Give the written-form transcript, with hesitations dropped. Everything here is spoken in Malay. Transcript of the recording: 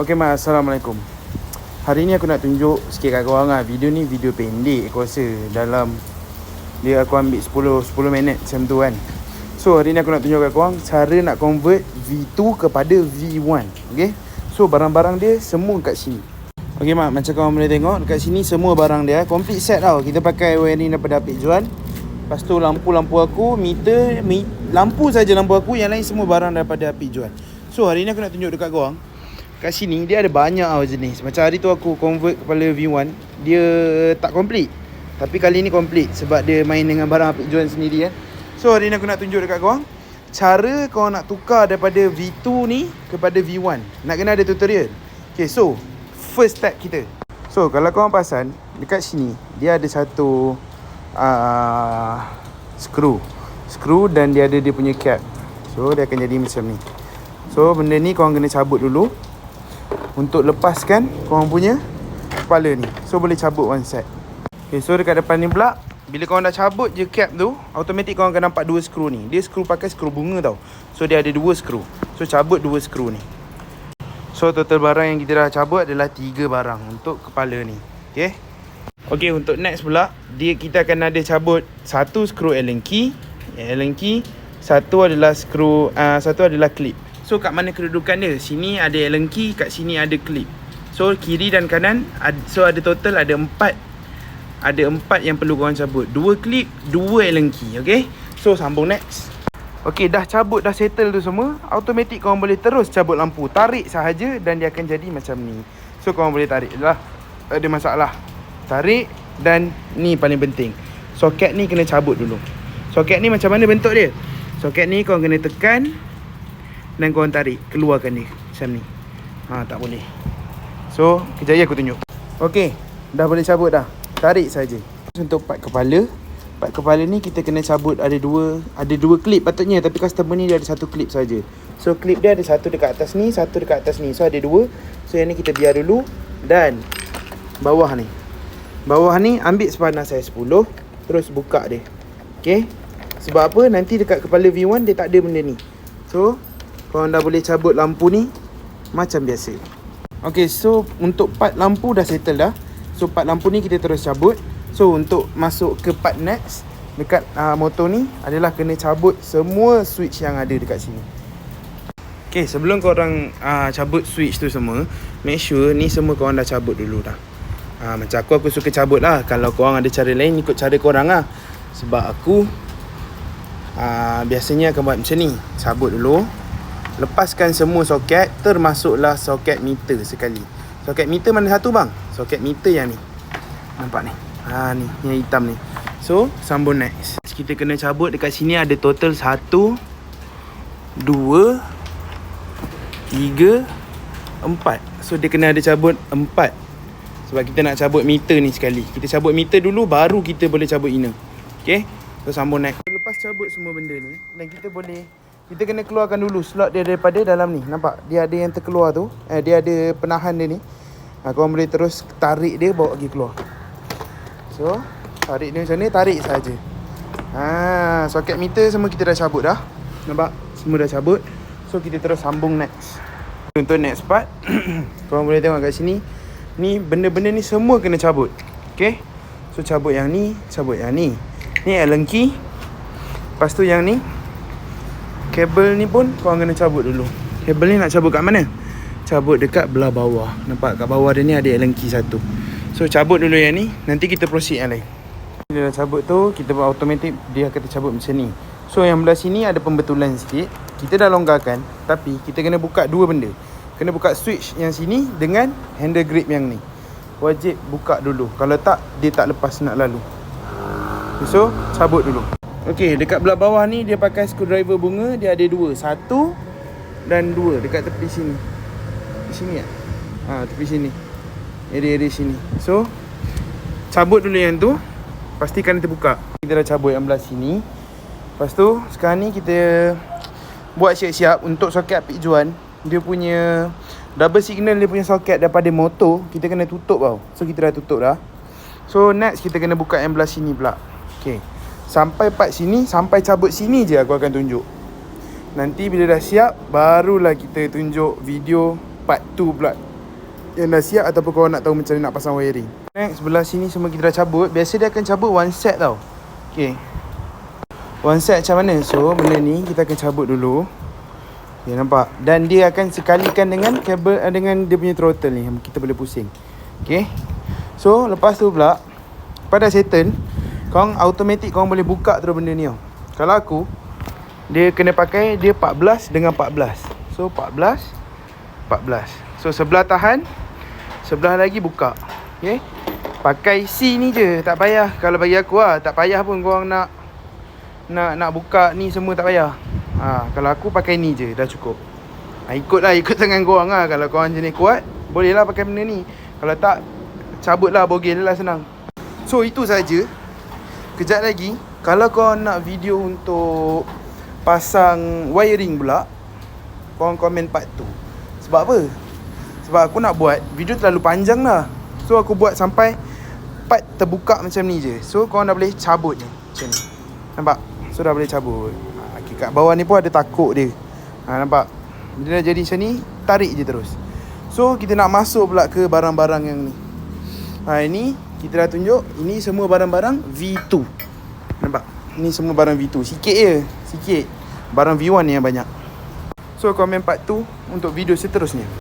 Okay Mas, Assalamualaikum. Hari ni aku nak tunjuk sikit kat korang lah. Video ni video pendek aku rasa. Dalam dia aku ambil 10 minit macam tu kan. So hari ni aku nak tunjuk kat korang cara nak convert V2 kepada V1. Okay. So barang-barang dia semua kat sini. Okay Mak, macam korang boleh tengok dekat sini semua barang dia complete set tau. Kita pakai wiring daripada Apik Juan. Lepas tu lampu aku, meter, lampu saja lampu aku, yang lain semua barang daripada Apik Juan. So hari ni aku nak tunjuk dekat korang. Kat sini dia ada banyak jenis. Macam hari tu aku convert kepada V1, dia tak complete. Tapi kali ni complete sebab dia main dengan barang Apik Juan sendiri kan. So hari ni aku nak tunjuk dekat korang cara korang nak tukar daripada V2 ni kepada V1. Nak kena ada tutorial. Okay, so first step kita. So kalau korang perasan dekat sini dia ada satu screw dan dia ada dia punya cap. So dia akan jadi macam ni. So benda ni korang kena cabut dulu untuk lepaskan korang punya kepala ni. So boleh cabut one set. Okay, so dekat depan ni pula, bila korang dah cabut je cap tu, automatik korang akan nampak dua skru ni. Dia skru pakai skru bunga tau. So dia ada dua skru. So cabut dua skru ni. So total barang yang kita dah cabut adalah 3 barang untuk kepala ni. Okay. Okay, untuk next pula, kita akan ada cabut satu skru Allen key. Satu adalah skru, satu adalah clip. So kat mana kedudukan dia? Sini ada Allen key, kat sini ada clip. So kiri dan kanan, so ada total ada 4. Ada 4 yang perlu korang cabut. 2 clip, 2 Allen key. Okay. So sambung next. Okay, dah cabut, dah settle tu semua. Automatik korang boleh terus cabut lampu. Tarik sahaja dan dia akan jadi macam ni. So korang boleh tarik lah. Tak ada masalah. Tarik dan ni paling penting. Soket ni kena cabut dulu. Soket ni macam mana bentuk dia? Soket ni korang kena tekan dan korang tarik, keluarkan dia macam ni. Tak boleh. So kejap lagi aku tunjuk. Okay, dah boleh cabut dah. Tarik saja. Untuk part kepala ni kita kena cabut. Ada dua klip patutnya, tapi customer ni dia ada satu klip saja. So klip dia ada satu dekat atas ni, satu dekat atas ni. So ada 2. So yang ni kita biar dulu. Dan bawah ni ambil sepanas saya 10, terus buka dia. Okay. Sebab apa? Nanti dekat kepala V1 dia tak ada benda ni. So korang dah boleh cabut lampu ni macam biasa. Okay, so untuk part lampu dah settle dah. So part lampu ni kita terus cabut. So untuk masuk ke part next dekat motor ni adalah kena cabut semua switch yang ada dekat sini. Okay, sebelum korang cabut switch tu semua, make sure ni semua korang dah cabut dulu dah. Macam aku suka cabut lah. Kalau korang ada cara lain, ikut cara korang lah. Sebab aku biasanya akan buat macam ni. Cabut dulu, lepaskan semua soket, termasuklah soket meter sekali. Soket meter mana satu bang? Soket meter yang ni. Nampak ni? Ni yang hitam ni. So sambung next. Kita kena cabut dekat sini ada total 1 2 3 4. So dia kena ada cabut 4. Sebab kita nak cabut meter ni sekali. Kita cabut meter dulu, baru kita boleh cabut inner. Okay. So sambung next. Lepas cabut semua benda ni, dan kita kena keluarkan dulu slot dia daripada dalam ni. Nampak? Dia ada yang terkeluar tu. Dia ada penahan dia ni. Korang boleh terus tarik dia, bawa pergi keluar. So tarik dia macam ni, tarik saja. Soket meter semua kita dah cabut dah. Nampak? Semua dah cabut. So kita terus sambung next. Untuk next part korang boleh tengok kat sini. Ni benda-benda ni semua kena cabut. Okay. So cabut yang ni, cabut yang ni. Ni Allen key. Lepas tu yang ni, kabel ni pun korang kena cabut dulu. Kabel ni nak cabut kat mana? Cabut dekat belah bawah. Nampak kat bawah dia ni ada Allen key satu. So cabut dulu yang ni, nanti kita proceed yang lain. Bila dah cabut tu, kita buat automatic dia akan tercabut macam ni. So yang belah sini ada pembetulan sikit. Kita dah longgarkan, tapi kita kena buka 2 benda. Kena buka switch yang sini dengan handle grip yang ni. Wajib buka dulu. Kalau tak, dia tak lepas nak lalu. So cabut dulu. Okay, dekat belah bawah ni dia pakai screwdriver bunga. Dia ada 2, 1 dan 2 dekat tepi sini. Di sini tak? Tepi sini. Area sini. So cabut dulu yang tu. Pastikan dia terbuka. Kita dah cabut yang belah sini. Lepas tu sekarang ni kita buat siap-siap untuk soket Apik Juan. Dia punya double signal, dia punya soket daripada motor kita kena tutup tau. So kita dah tutup dah. So next kita kena buka yang belah sini pula. Okay, sampai part sini, sampai cabut sini je aku akan tunjuk. Nanti bila dah siap, barulah kita tunjuk video part 2 pula. yang dah siap ataupun korang nak tahu macam mana nak pasang wiring. Next, sebelah sini semua kita dah cabut. Biasa dia akan cabut one set tau. Okay, one set macam mana? So benda ni kita akan cabut dulu. Okay, nampak? Dan dia akan sekalikan dengan kabel, dengan dia punya throttle ni, kita boleh pusing. Okay, so lepas tu pula pada settle, korang automatic korang boleh buka terus benda ni tau. Kalau aku, dia kena pakai dia 14 dengan 14. So 14 So sebelah tahan, sebelah lagi buka. Okay, pakai C ni je, tak payah. Kalau bagi aku lah, tak payah pun korang nak buka ni semua, tak payah. Kalau aku pakai ni je, dah cukup. Ikut tangan korang lah. Kalau korang jenis kuat, boleh lah pakai benda ni. Kalau tak, cabut lah, bogel lah, senang. So itu saja. Kejap lagi, kalau korang nak video untuk pasang wiring pula, korang komen part tu. Sebab apa? Sebab aku nak buat video terlalu panjang lah. So aku buat sampai part terbuka macam ni je. So korang dah boleh cabut ni, macam ni. Nampak? So dah boleh cabut. Okay, kat bawah ni pun ada takuk dia. Nampak? Dia dah jadi macam ni, tarik je terus. So kita nak masuk pula ke barang-barang yang ni. Ini kita dah tunjuk. Ini semua barang-barang V2. Nampak? Ni semua barang V2. Sikit je, sikit. Barang V1 ni yang banyak. So komen part 2 untuk video seterusnya.